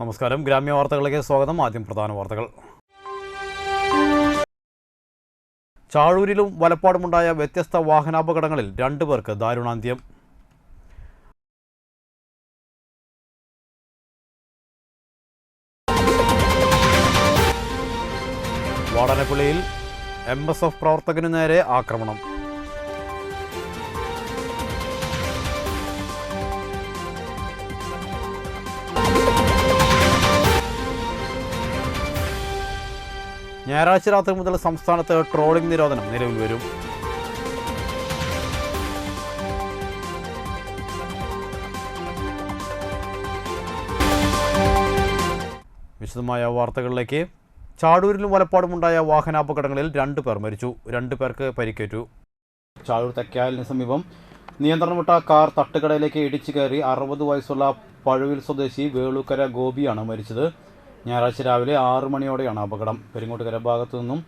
നമസ്കാരം. ഗ്രാമ്യ വാർത്തകളിലേക്ക് സ്വാഗതം. ആദ്യം പ്രധാന വാർത്തകൾ. ചാഴൂരിലും വലപ്പാടുമുണ്ടായ വ്യത്യസ്ത വാഹനാപകടങ്ങളിൽ 2 പേർക്ക് ദാരുണാന്ത്യം. വാടാനപ്പള്ളിയിൽ MSF പ്രവർത്തകനു നേരെ ആക്രമണം. ഞായറാഴ്ച രാത്രി മുതൽ സംസ്ഥാനത്ത് ട്രോളിംഗ് നിരോധനം നിലവിൽ വരും. വിശദമായ വാർത്തകളിലേക്ക്. ചാഴൂരിലും വലപ്പാടുമുണ്ടായ വാഹനാപകടങ്ങളിൽ 2 പേർ മരിച്ചു, 2 പേർക്ക് പരിക്കേറ്റു. ചാഴൂർ തെക്കായലിന് സമീപം നിയന്ത്രണം വിട്ട കാർ തട്ടുകടയിലേക്ക് ഇടിച്ചു കയറി 60 വയസ്സുള്ള പഴുവിൽ സ്വദേശി വേളൂക്കര ഗോപിയാണ് മരിച്ചത്. ഞായറാഴ്ച രാവിലെ 6 മണിയോടെയാണ് അപകടം. പെരിങ്ങോട്ടുകര ഭാഗത്തു നിന്നും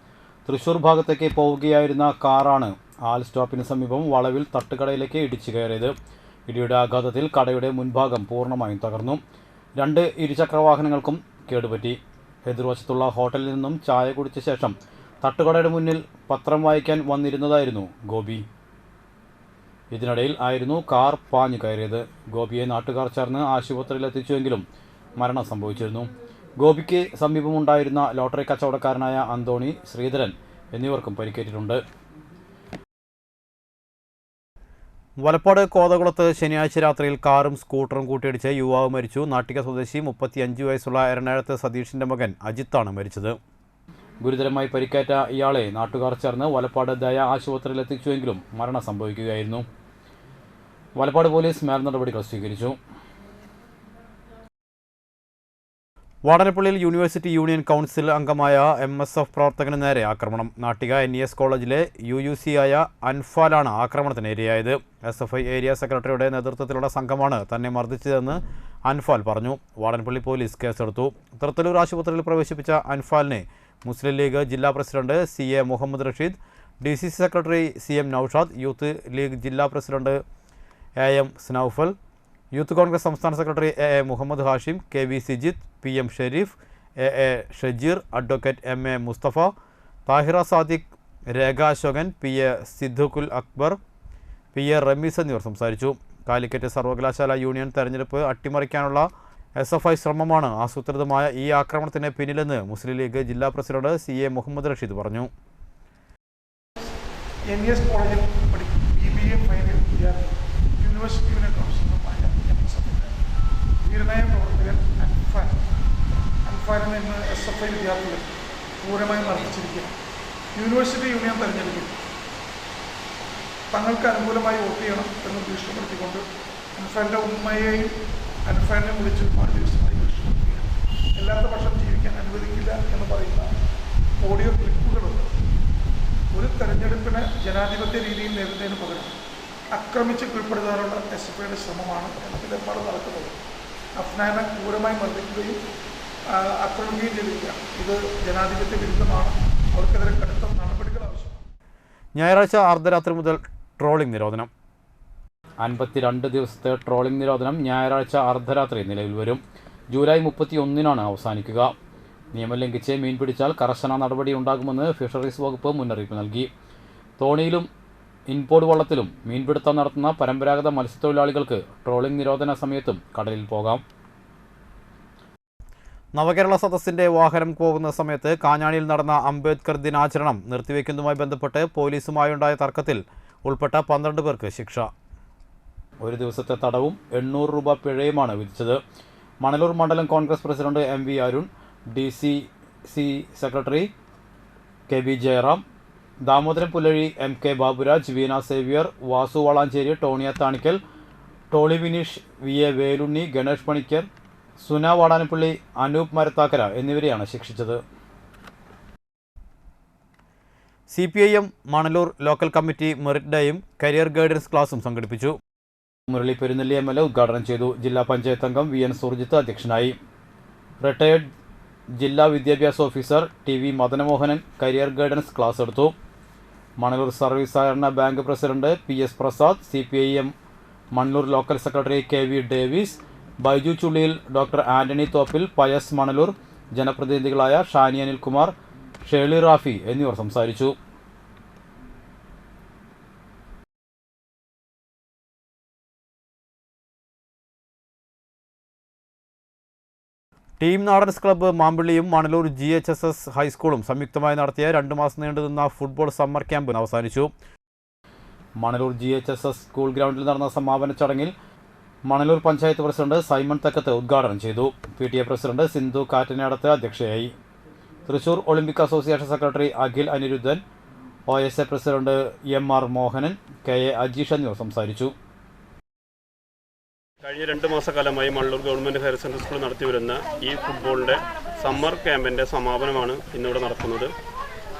തൃശൂർ ഭാഗത്തേക്ക് പോവുകയായിരുന്ന കാറാണ് ആൽ സ്റ്റോപ്പിന് സമീപം വളവിൽ തട്ടുകടയിലേക്ക് ഇടിച്ചു കയറിയത്. ഇടിയുടെ ആഘാതത്തിൽ കടയുടെ മുൻഭാഗം പൂർണ്ണമായും തകർന്നു. 2 ഇരുചക്രവാഹനങ്ങൾക്കും കേടുപറ്റി. എതിർവശത്തുള്ള ഹോട്ടലിൽ നിന്നും ചായ കുടിച്ച ശേഷം തട്ടുകടയുടെ മുന്നിൽ പത്രം വായിക്കാൻ വന്നിരുന്നതായിരുന്നു ഗോപി. ഇതിനിടയിൽ ആയിരുന്നു കാർ പാഞ്ഞു കയറിയത്. ഗോപിയെ നാട്ടുകാർ ചേർന്ന് ആശുപത്രിയിൽ എത്തിച്ചുവെങ്കിലും മരണം സംഭവിച്ചിരുന്നു. ഗോപിക്ക് സമീപമുണ്ടായിരുന്ന ലോട്ടറി കച്ചവടക്കാരനായ അന്തോണി, ശ്രീധരൻ എന്നിവർക്കും പരിക്കേറ്റിട്ടുണ്ട്. വലപ്പാട് കോതകുളത്ത് ശനിയാഴ്ച രാത്രിയിൽ കാറും സ്കൂട്ടറും കൂട്ടിയിടിച്ച് യുവാവ് മരിച്ചു. നാട്ടിക സ്വദേശി 35 വയസ്സുള്ള എറണാകുളത്ത് സതീഷിന്റെ മകൻ അജിത്താണ് മരിച്ചത്. ഗുരുതരമായി പരിക്കേറ്റ ഇയാളെ നാട്ടുകാർ ചേർന്ന് വലപ്പാട് ദയ ആശുപത്രിയിൽ എത്തിച്ചുവെങ്കിലും മരണം സംഭവിക്കുകയായിരുന്നു. വലപ്പാട് പോലീസ് മേൽ നടപടികൾ സ്വീകരിച്ചു. വാടാനപ്പള്ളിയിൽ യൂണിവേഴ്സിറ്റി യൂണിയൻ കൗൺസിൽ അംഗമായ MSF പ്രവർത്തകന് നേരെ ആക്രമണം. നാട്ടിക NES കോളേജിലെ UUC ആയ അൻഫാലാണ് ആക്രമണത്തിന് ഇരയായത്. SFI ഏരിയ സെക്രട്ടറിയുടെ നേതൃത്വത്തിലുള്ള സംഘമാണ് തന്നെ മർദ്ദിച്ചതെന്ന് അൻഫാൽ പറഞ്ഞു. വാടാനപ്പള്ളി പോലീസ് കേസെടുത്തു. തൃത്തലൂർ ആശുപത്രിയിൽ പ്രവേശിപ്പിച്ച അൻഫാലിനെ മുസ്ലിം ലീഗ് ജില്ലാ president CA Muhammad Rasheed, DCC secretary CM Noushad, Youth League ജില്ലാ പ്രസിഡന്റ് AM സ്നൌഫൽ, യൂത്ത് കോൺഗ്രസ് സംസ്ഥാന secretary AA Muhammad Hashim, KV Sijith, PM Sherif, AA Shajeer, advocate MA Mustafa, Thahira Sadiq, Rekha Ashokan, PA Siddiqul Akbar, PA Rameez എന്നിവർ സംസാരിച്ചു. കാലിക്കറ്റ് സർവകലാശാല യൂണിയൻ തെരഞ്ഞെടുപ്പ് അട്ടിമറിക്കാനുള്ള SFI ശ്രമമാണ് ആസൂത്രിതമായ ഈ ആക്രമണത്തിന് പിന്നിലെന്ന് മുസ്ലിം ലീഗ് ജില്ലാ പ്രസിഡന്റ് CA മുഹമ്മദ് റഷീദ് പറഞ്ഞു. NES കോളേജിൽ BBA ഫൈനൽ വിദ്യാർത്ഥി യൂണിവേഴ്സിറ്റി യൂണിയൻ കൗൺസിലറായ ധീരനായ പ്രവർത്തകൻ അൻഫാലിനെ ഇന്ന് SFI വിദ്യാർത്ഥികൾ ക്രൂരമായി മർദ്ദിച്ചിരിക്കുക. യൂണിവേഴ്സിറ്റി യൂണിയൻ തെരഞ്ഞെടുപ്പിൽ തങ്ങൾക്ക് അനുകൂലമായി വോട്ട് ചെയ്യണം എന്ന് ഭീഷണിപ്പെടുത്തിക്കൊണ്ട് അൻഫാലിൻ്റെ ഉമ്മയെയും അൻഫാലിനെയും വിളിച്ച് ഒരുപാട് ദിവസമായി ഭീഷണിപ്പെടുത്തുകയാണ്. അല്ലാത്ത പക്ഷം ജീവിക്കാൻ അനുവദിക്കില്ല എന്ന് പറയുന്ന ഓഡിയോ ക്ലിപ്പുകളുണ്ട്. ഒരു തെരഞ്ഞെടുപ്പിനെ ജനാധിപത്യ രീതിയിൽ നേരിടുന്നതിന് പകരം ആക്രമിച്ച് കീഴ്പ്പെടുത്താനുള്ള SFIയുടെ ശ്രമമാണ് കേരളത്തിലെമ്പാട് നടക്കുന്നത്. അഫ്നാനെ ക്രൂരമായി മർദ്ദിക്കുകയും ആക്രമിക്കുകയും ചെയ്തിരിക്കുകയാണ്. ഇത് ജനാധിപത്യ വിരുദ്ധമാണ്. അവർക്കെതിരെ കടുത്ത നടപടികൾ ആവശ്യമാണ്. ഞായറാഴ്ച അർദ്ധരാത്രി മുതൽ ട്രോളിംഗ് നിരോധനം. 52 ദിവസത്തെ ട്രോളിംഗ് നിരോധനം ഞായറാഴ്ച അർദ്ധരാത്രി നിലവിൽ വരും. ജൂലൈ 31-നാണ് അവസാനിക്കുക. നിയമം ലംഘിച്ച് മീൻ പിടിച്ചാൽ കർശന നടപടി ഉണ്ടാകുമെന്ന് ഫിഷറീസ് വകുപ്പ് മുന്നറിയിപ്പ് നൽകി. തോണിയിലും ഇൻപോർട്ട് വള്ളത്തിലും മീൻപിടുത്തം നടത്തുന്ന പരമ്പരാഗത മത്സ്യത്തൊഴിലാളികൾക്ക് ട്രോളിംഗ് നിരോധന സമയത്തും കടലിൽ പോകാം. നവകേരള സദസ്സിന്റെ വാഹനം പോകുന്ന സമയത്ത് കാഞ്ഞാണിയിൽ നടന്ന അംബേദ്കർ ദിനാചരണം നിർത്തിവെക്കുന്നതുമായി ബന്ധപ്പെട്ട് പോലീസുമായുണ്ടായ തർക്കത്തിൽ ഉൾപ്പെട്ട 12 പേർക്ക് ശിക്ഷ. 1 ദിവസത്തെ തടവും 800 രൂപ പിഴയുമാണ് വിധിച്ചത്. മണലൂർ മണ്ഡലം Congress president MV Arun, DCC secretary KB Jayaram, Damodaran Pulazhi, MK Baburaj, Veena Xavier, Vasu Valanchery, Tonia Thanikkal, Toly Vineesh, VA Velunni, Ganesh Panicker, Suna Vadanappally, Anoop Marathakkara എന്നിവരെയാണ് ശിക്ഷിച്ചത്. CPIM Manalur local committee merit ഡേയും കരിയർ ഗൈഡൻസ് ക്ലാസും സംഘടിപ്പിച്ചു. മുരളി പെരുന്നെല്ലി MLA ഉദ്ഘാടനം ചെയ്തു. ജില്ലാ പഞ്ചായത്ത് അംഗം VN സുർജിത്ത് അധ്യക്ഷനായി. റിട്ടയേർഡ് ജില്ലാ വിദ്യാഭ്യാസ officer TV Madanamohanan career guidance class എടുത്തു. മണലൂർ സർവീസ് സഹകരണ bank president PS Prasad, CPIM Manalur local secretary KV Davis, Baiju Chulliyil, doctor Antony Thoppil, Pius Manalur, ജനപ്രതിനിധികളായ ഷാനി അനിൽകുമാർ, ഷേളി റാഫി എന്നിവർ സംസാരിച്ചു. ടീം നാടൻസ് ക്ലബ്ബ് മാമ്പിള്ളിയും മണലൂർ GHSS ഹൈസ്കൂളും സംയുക്തമായി നടത്തിയ 2 മാസം നീണ്ടുനിന്ന ഫുട്ബോൾ സമ്മർ ക്യാമ്പിന് അവസാനിച്ചു. മണലൂർ GHSS സ്കൂൾ ഗ്രൗണ്ടിൽ നടന്ന സമാപന ചടങ്ങിൽ മണലൂർ പഞ്ചായത്ത് പ്രസിഡന്റ് സൈമൺ തെക്കത്ത് ഉദ്ഘാടനം ചെയ്തു. PTA പ്രസിഡന്റ് സിന്ധു കാറ്റനാടത്ത് അധ്യക്ഷയായി. Thrissur Olympic association secretary Akhil Aniruddhan, OSA president MR Mohanan, KA Ajeesh എന്നിവർ സംസാരിച്ചു. കഴിഞ്ഞ 2 മാസക്കാലമായി Manalur government higher secondary school നടത്തിവരുന്ന ഈ ഫുട്ബോളിൻ്റെ സമ്മർ ക്യാമ്പിൻ്റെ സമാപനമാണ് ഇന്നിവിടെ നടക്കുന്നത്.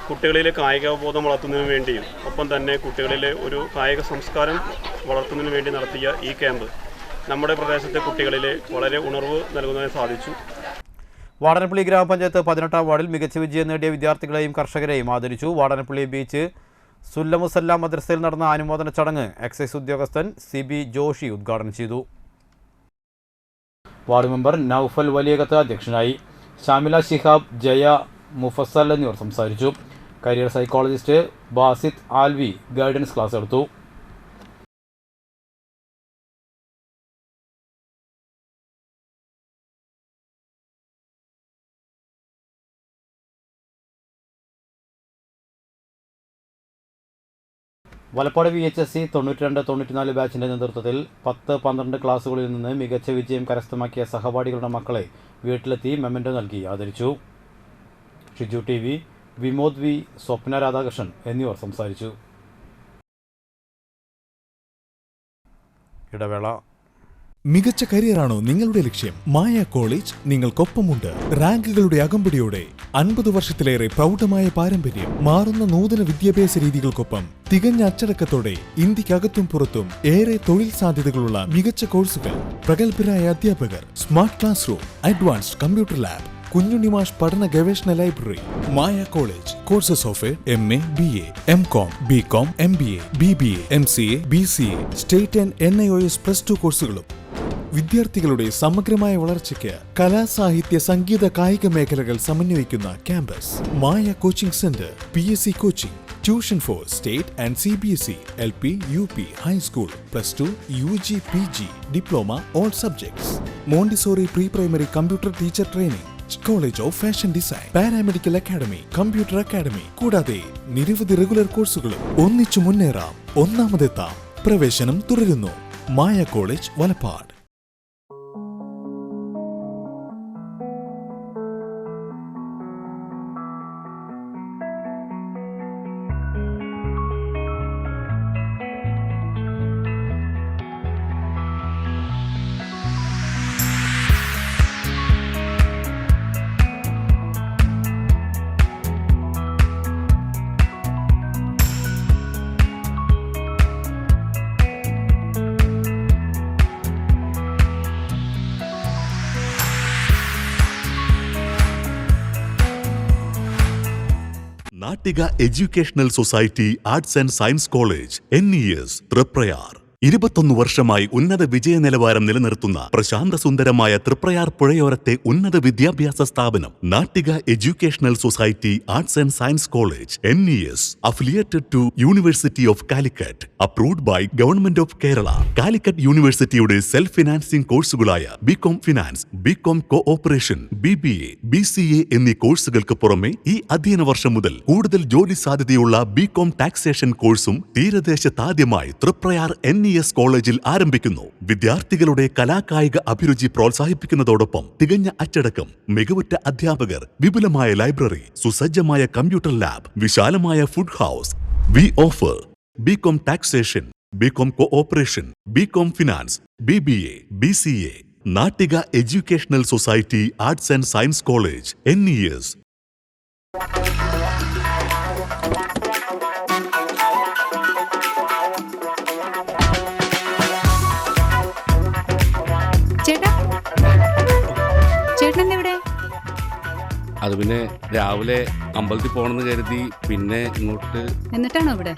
കുട്ടികളിലെ കായികാവബോധം വളർത്തുന്നതിന് വേണ്ടിയും ഒപ്പം തന്നെ കുട്ടികളിലെ ഒരു കായിക സംസ്കാരം വളർത്തുന്നതിന് വേണ്ടി നടത്തിയ ഈ ക്യാമ്പ് നമ്മുടെ പ്രദേശത്തെ കുട്ടികളിലെ വളരെ ഉണർവ് നൽകുന്നതിന് സാധിച്ചു. വാടനപ്പള്ളി ഗ്രാമപഞ്ചായത്ത് 18ാം വാർഡിൽ മികച്ച വിജയം നേടിയ വിദ്യാർത്ഥികളെയും കർഷകരെയും ആദരിച്ചു. വാടനപ്പള്ളി ബീച്ച് സുല്ലമുസല്ലാം മദ്രസയിൽ നടന്ന അനുമോദന ചടങ്ങ് എക്സൈസ് ഉദ്യോഗസ്ഥൻ CB ജോഷി ഉദ്ഘാടനം ചെയ്തു. വാർഡ് മെമ്പർ നൌഫൽ വലിയകത്ത് അധ്യക്ഷനായി. ഷാമില ശിഹാബ്, ജയ, മുഫസൽ എന്നിവർ സംസാരിച്ചു. Career psychologist Basith Alvi guidance class എടുത്തു. വലപ്പാട് VHSC 92-94 ബാച്ചിൻ്റെ നേതൃത്വത്തിൽ 10-12 ക്ലാസുകളിൽ നിന്ന് മികച്ച വിജയം കരസ്ഥമാക്കിയ സഹപാഠികളുടെ മക്കളെ വീട്ടിലെത്തി മെമൻറ്റോ നൽകി ആദരിച്ചു. ഷിജു TV, വിമോദ് V, സ്വപ്ന രാധാകൃഷ്ണൻ എന്നിവർ സംസാരിച്ചു. ഇടവേള. മികച്ച കരിയറാണോ നിങ്ങളുടെ ലക്ഷ്യം? മായ കോളേജ് നിങ്ങൾക്കൊപ്പമുണ്ട്. റാങ്കുകളുടെ അകമ്പടിയോടെ 50 വർഷത്തിലേറെ പ്രൗഢമായ പാരമ്പര്യം, മാറുന്ന നൂതന വിദ്യാഭ്യാസ രീതികൾക്കൊപ്പം തികഞ്ഞ അച്ചടക്കത്തോടെ ഇന്ത്യക്കകത്തും പുറത്തും ഏറെ തൊഴിൽ സാധ്യതകളുള്ള മികച്ച കോഴ്സുകൾ, പ്രഗത്ഭരായ അധ്യാപകർ, smart class room, advanced computer lab, Kunjunnimash പഠന ഗവേഷണ library. Maya college courses of MA, BA, MCom, BCom, MBA, BBA, MCA, BCA, state and NIOS +2 കോഴ്സുകളും. വിദ്യാർത്ഥികളുടെ സമഗ്രമായ വളർച്ചയ്ക്ക് കലാ, സാഹിത്യ, സംഗീത, കായിക മേഖലകൾ സമന്വയിക്കുന്ന campus. Maya coaching centre, PSC coaching, tuition for state and CBSE, LP, UP, high school, +2, UG, PG, diploma, all subjects. Montessori pre primary computer teacher training, college of fashion design, paramedical academy, computer academy, കൂടാതെ നിരവധി regular കോഴ്സുകളും. ഒന്നിച്ചു മുന്നേറാം, ഒന്നാമതെത്താം. പ്രവേശനം തുടരുന്നു. Maya college, Valappad. Nattika educational society arts and science college NES Triprayar 21 വർഷമായി ഉന്നത വിജയ നിലവാരം നിലനിർത്തുന്ന പ്രശാന്തസുന്ദരമായ തൃപ്രയാർ പുഴയോരത്തെ ഉന്നത വിദ്യാഭ്യാസ സ്ഥാപനം Nattika educational society arts and science college NES affiliated to university of Calicut, approved by government of Kerala. Calicut യൂണിവേഴ്സിറ്റിയുടെ സെൽഫ് ഫിനാൻസിംഗ് കോഴ്സുകളായ BCom finance, BCom cooperation, BBA, BCA എന്നീ കോഴ്സുകൾക്ക് പുറമെ ഈ അധ്യയന വർഷം മുതൽ കൂടുതൽ ജോലി സാധ്യതയുള്ള BCom ടാക്സേഷൻ കോഴ്സും തീരദേശത്താദ്യമായി തൃപ്രയാർ NES കോളേജിൽ ആരംഭിക്കുന്നു. വിദ്യാർത്ഥികളുടെ കലാകായിക അഭിരുചി പ്രോത്സാഹിപ്പിക്കുന്നതോടൊപ്പം തികഞ്ഞ അച്ചടക്കം, മികവുറ്റ അധ്യാപകർ, വിപുലമായ ലൈബ്രറി, സുസജ്ജമായ കമ്പ്യൂട്ടർ ലാബ്, വിശാലമായ food house. V offer BCom taxation, BCom cooperation, BCom finance, BBA, BCA. Nattika educational society arts and science college NES. അത് പിന്നെ രാവിലെ അമ്പലത്തിൽ പോകണമെന്ന് കരുതി പിന്നെ ഇങ്ങോട്ട്. എന്നിട്ടാണോ ഇവിടെ?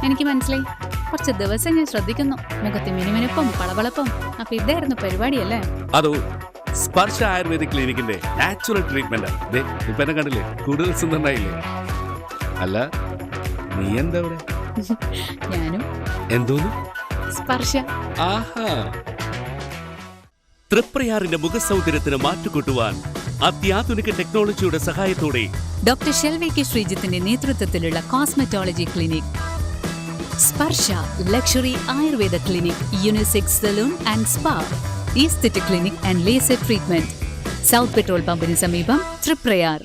എനിക്ക് മനസ്സിലായി. കുറച്ച് ദിവസം ഞാൻ ശ്രദ്ധിക്കുന്നു. മുഖത്ത് മിനുമിനുപ്പും പളവളപ്പും. അപ്പൊ ഇതായിരുന്നു പരിപാടിയല്ലേ? അതോ സ്പർശ ആയുർവേദിക് ക്ലിനിക്കിന്റെ നാച്ചുറൽ ട്രീറ്റ്മെന്റ്. ഇപ്പൊ എന്നെ കണ്ടില്ലേ, കൂടുതൽ സുന്ദരനായില്ലേ? അല്ല, നീ എന്താ ഇവിടെ? ഞാനും എന്തോന്നു സ്പർശ. ആഹാ. തൃപ്രയാറിന്റെ മുഖസൗന്ദര്യത്തിന് മാറ്റുകൂട്ടുവാൻ അത്യാധുനിക ടെക്നോളജിയുടെ സഹായത്തോടെ ഡോക്ടർ ഷെൽവി കെ ശ്രീജിത്തിന്റെ നേതൃത്വത്തിലുള്ള cosmetology clinic Sparsha luxury Ayurveda clinic, unisex salon and spa, aesthetic clinic and laser treatment, south petrol പമ്പിന് സമീപം, തൃപ്രയാർ.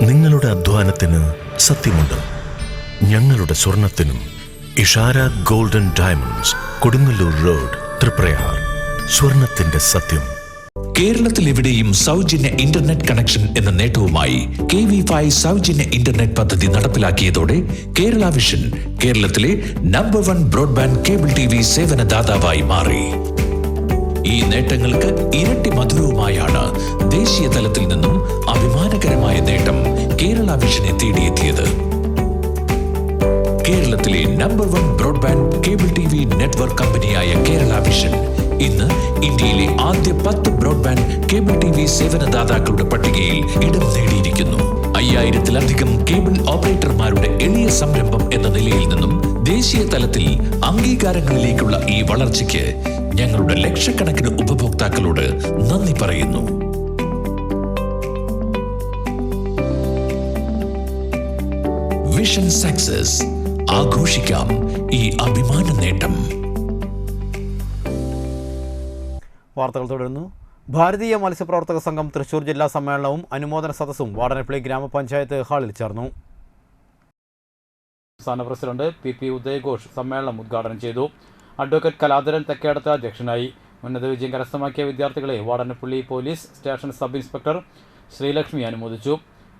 നിങ്ങളുടെ അധ്വാനത്തിന് സത്യമുണ്ട്. ഞങ്ങളുടെ സ്വർണത്തിനും. Ishara golden diamonds, Kodungallur road, Triprayar. സ്വർണത്തിന്റെ സത്യം. കേരളത്തിൽ എവിടെയും സൗജന്യ ഇന്റർനെറ്റ് കണക്ഷൻ എന്ന നേട്ടവുമായി KV5 സൗജന്യ ഇന്റർനെറ്റ് പദ്ധതി നടപ്പിലാക്കിയതോടെ കേരള വിഷൻ കേരളത്തിലെ നമ്പർ 1 ബ്രോഡ്ബാൻഡ് കേബിൾ TV സേവനദാതാവായി മാറി. ഈ നേട്ടങ്ങൾക്ക് ഇരട്ടി മധുരവുമായാണ് ദേശീയ തലത്തിൽ നിന്നും അഭിമാനകരമായ നേട്ടം കേരള വിഷനെ തേടിയെത്തിയത്. കേരളത്തിലെ number 1 broadband cable TV network കമ്പനിയായ കേരള വിഷൻ ഇന്ന് ഇന്ത്യയിലെ ആദ്യ 10 ബ്രോഡ്ബാൻഡ് കേബിൾ TV സേവനദാതാക്കളുടെ പട്ടികയിൽ ഇടം നേടിയിരിക്കുന്നു. 5000-ലധികം കേബിൾ ഓപ്പറേറ്റർമാരുടെ എളിയ സംരംഭം എന്ന നിലയിൽ നിന്നും ദേശീയ തലത്തിൽ അംഗീകാരങ്ങളിലേക്കുള്ള ഈ വളർച്ചയ്ക്ക് ഞങ്ങളുടെ ലക്ഷക്കണക്കിന് ഉപഭോക്താക്കളോട് നന്ദി പറയുന്നു. Vision success. ആഘോഷിക്കാം ഈ അഭിമാന നേട്ടം. വാർത്തകൾ തുടരുന്നു. ഭാരതീയ മത്സ്യപ്രവർത്തക സംഘം തൃശൂർ ജില്ലാ സമ്മേളനവും അനുമോദന സദസ്സും വാടനപ്പള്ളി ഗ്രാമപഞ്ചായത്ത് ഹാളിൽ ചേർന്നു. സംസ്ഥാന പ്രസിഡന്റ് PP ഉദയഘോഷ് സമ്മേളനം ഉദ്ഘാടനം ചെയ്തു. അഡ്വക്കേറ്റ് കലാധരൻ തെക്കേടത്ത് അധ്യക്ഷനായി. ഉന്നത വിജയം കരസ്ഥമാക്കിയ വിദ്യാർത്ഥികളെ Vadanappally police station sub inspector Sreelakshmi അനുമോദിച്ചു.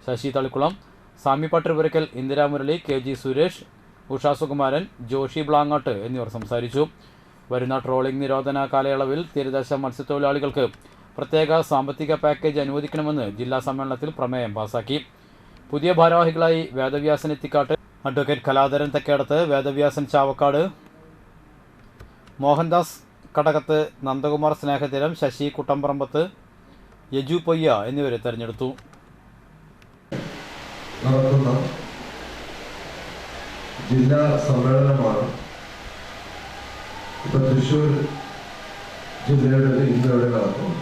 ശശി തളിക്കുളം, സാമി പട്ടിപുരയ്ക്കൽ, ഇന്ദിരാമുരളി, KG സുരേഷ്, ഉഷാ സുകുമാരൻ, ജോഷി ബ്ലാങ്ങാട്ട് എന്നിവർ സംസാരിച്ചു. വരുന്ന ട്രോളിംഗ് നിരോധന കാലയളവിൽ തീരദേശ മത്സ്യത്തൊഴിലാളികൾക്ക് പ്രത്യേക സാമ്പത്തിക പാക്കേജ് അനുവദിക്കണമെന്ന് ജില്ലാ സമ്മേളനത്തിൽ പ്രമേയം പാസാക്കി. പുതിയ ഭാരവാഹികളായി വേദവ്യാസൻ എത്തിക്കാട്ട്, അഡ്വക്കേറ്റ് കലാധരൻ തെക്കേടത്ത്, വേദവ്യാസൻ ചാവക്കാട്, മോഹൻദാസ് കടകത്ത്, നന്ദകുമാർ സ്നേഹതീരം, ശശി കുട്ടമ്പറമ്പത്ത്, യജു പൊയ്യ എന്നിവരെ തെരഞ്ഞെടുത്തു. നടത്തുന്ന ജില്ലാ സമ്മേളനമാണ് ഇപ്പൊ തൃശ്ശൂർ ജില്ലയുടെ ഇന്നിവിടെ നടക്കുന്നത്.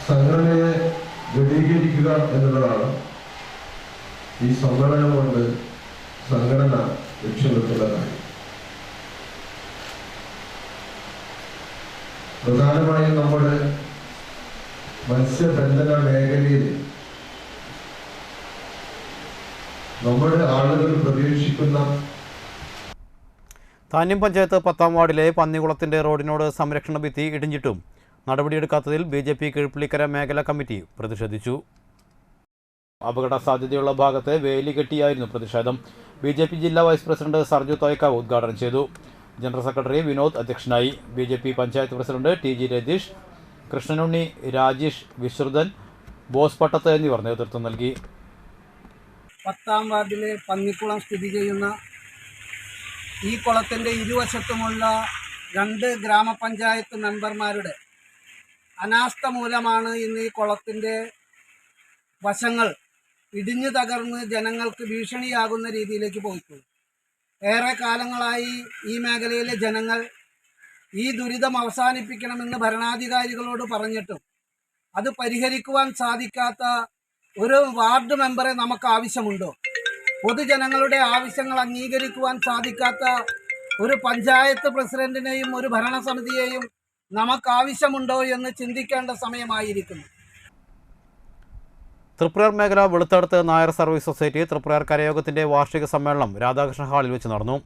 സംഘടനയെ ദൃഢീകരിക്കുക എന്നുള്ളതാണ് ഈ സമ്മേളനം കൊണ്ട് സംഘടന ലക്ഷ്യമിട്ടുള്ള കാര്യം. പ്രധാനമായും നമ്മുടെ മത്സ്യബന്ധന മേഖലയിൽ നമ്മുടെ ആളുകൾ പ്രതീക്ഷിക്കുന്ന താന്യം പഞ്ചായത്ത് 10-ാം വാർഡിലെ പന്നികുളത്തിൻ്റെ റോഡിനോട് സംരക്ഷണ ഭിത്തി ഇടിഞ്ഞിട്ടും നടപടിയെടുക്കാത്തതിൽ BJP കീഴ്പുള്ളിക്കര മേഖലാ കമ്മിറ്റി പ്രതിഷേധിച്ചു. അപകട സാധ്യതയുള്ള ഭാഗത്ത് വേലി കെട്ടിയായിരുന്നു പ്രതിഷേധം. BJP ജില്ലാ വൈസ് പ്രസിഡന്റ് സർജു തോയ്ക്കാവ് ഉദ്ഘാടനം ചെയ്തു. ജനറൽ സെക്രട്ടറി വിനോദ് അധ്യക്ഷനായി. BJP panchayat president TG Ratheesh, Krishnanunni, Rajesh, Vishruthan, Bose Pattath എന്നിവർ നേതൃത്വം നൽകി. 10-ാം വാർഡിലെ പന്നിക്കുളം സ്ഥിതി ചെയ്യുന്ന ഈ കുളത്തിൻ്റെ ഇരുവശത്തുമുള്ള 2 ഗ്രാമപഞ്ചായത്ത് മെമ്പർമാരുടെ അനാസ്ഥ മൂലമാണ് ഇന്ന് ഈ കുളത്തിൻ്റെ വശങ്ങൾ ഇടിഞ്ഞു തകർന്ന് ജനങ്ങൾക്ക് ഭീഷണിയാകുന്ന രീതിയിലേക്ക് പോയിട്ടുള്ളത്. ഏറെ കാലങ്ങളായി ഈ മേഖലയിലെ ജനങ്ങൾ ഈ ദുരിതം അവസാനിപ്പിക്കണമെന്ന് ഭരണാധികാരികളോട് പറഞ്ഞിട്ടും അത് പരിഹരിക്കുവാൻ സാധിക്കാത്ത ഒരു വാർഡ് മെമ്പറെ നമുക്ക് ആവശ്യമുണ്ടോ? പൊതുജനങ്ങളുടെ ആവശ്യങ്ങൾ അംഗീകരിക്കുവാൻ സാധിക്കാത്ത ഒരു പഞ്ചായത്ത് പ്രസിഡന്റിനെയും ഒരു ഭരണസമിതിയെയും നമുക്ക് ആവശ്യമുണ്ടോ എന്ന് ചിന്തിക്കേണ്ട സമയമായിരിക്കുന്നു. തൃപ്രയാർ മേഖല വെളുത്തടുത്ത് നായർ സർവീസ് സൊസൈറ്റി തൃപ്രയാർ കരയോഗത്തിൻ്റെ വാർഷിക സമ്മേളനം രാധാകൃഷ്ണ ഹാളിൽ വെച്ച് നടന്നു.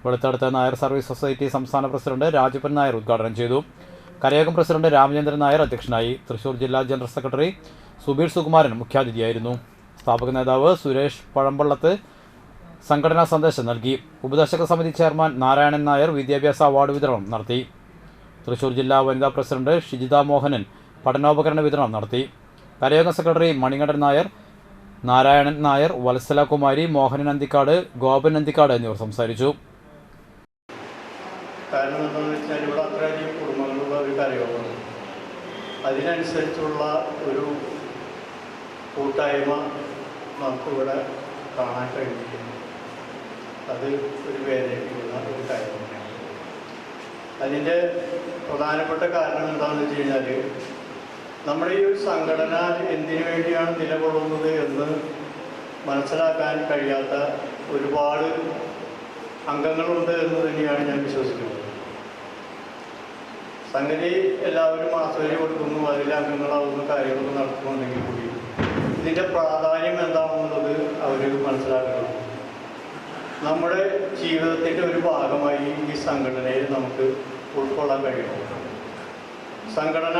വെളുത്തടുത്ത് നായർ സർവീസ് സൊസൈറ്റി സംസ്ഥാന പ്രസിഡന്റ് രാജപ്പൻ നായർ ഉദ്ഘാടനം ചെയ്തു. കരയോഗം പ്രസിഡന്റ് രാമചന്ദ്രൻ നായർ അധ്യക്ഷനായി. തൃശൂർ ജില്ലാ ജനറൽ സെക്രട്ടറി സുബീർ സുകുമാരൻ മുഖ്യാതിഥിയായിരുന്നു. സ്ഥാപക നേതാവ് സുരേഷ് പഴമ്പള്ളത്ത് സംഘടനാ സന്ദേശം നൽകി. ഉപദേശക സമിതി ചെയർമാൻ നാരായണൻ നായർ വിദ്യാഭ്യാസ അവാർഡ് വിതരണം നടത്തി. തൃശൂർ ജില്ലാ വനിതാ പ്രസിഡന്റ് ഷിജിത മോഹനൻ പഠനോപകരണ വിതരണം നടത്തി. കരയോഗം സെക്രട്ടറി മണികണ്ഠൻ നായർ, നാരായണൻ നായർ, വത്സല കുമാരി, മോഹനൻ അന്തിക്കാട്, ഗോപൻ അന്തിക്കാട് എന്നിവർ സംസാരിച്ചു. കാരണം എന്താണെന്ന് വെച്ചാൽ ഇവിടെ അത്രയധികം കുടുംബങ്ങളുള്ള ഒരു കരയോഗമാണ്. അതിനനുസരിച്ചുള്ള ഒരു കൂട്ടായ്മ നമുക്കിവിടെ കാണാൻ കഴിഞ്ഞിരിക്കുന്നു. അത് ഒരു വേദനിപ്പിക്കുന്ന ഒരു കാര്യം തന്നെയാണ്. അതിൻ്റെ പ്രധാനപ്പെട്ട കാരണം എന്താണെന്ന് വെച്ച് കഴിഞ്ഞാൽ നമ്മുടെ ഈ ഒരു സംഘടന എന്തിനു വേണ്ടിയാണ് നിലകൊള്ളുന്നത് എന്ന് മനസ്സിലാക്കാൻ കഴിയാത്ത ഒരുപാട് അംഗങ്ങളുണ്ട് എന്ന് തന്നെയാണ് ഞാൻ വിശ്വസിക്കുന്നത്. സംഗതി എല്ലാവരും ആശ്രയം കൊടുക്കുന്നു, അതിലെ അംഗങ്ങളാവുന്ന കാര്യങ്ങളൊക്കെ നടത്തുന്നുണ്ടെങ്കിൽ കൂടി ഇതിൻ്റെ പ്രാധാന്യം എന്താണെന്നുള്ളത് അവർ മനസ്സിലാക്കണം. നമ്മുടെ ജീവിതത്തിൻ്റെ ഒരു ഭാഗമായി ഈ സംഘടനയിൽ നമുക്ക് ഉൾക്കൊള്ളാൻ കഴിയണം. സംഘടന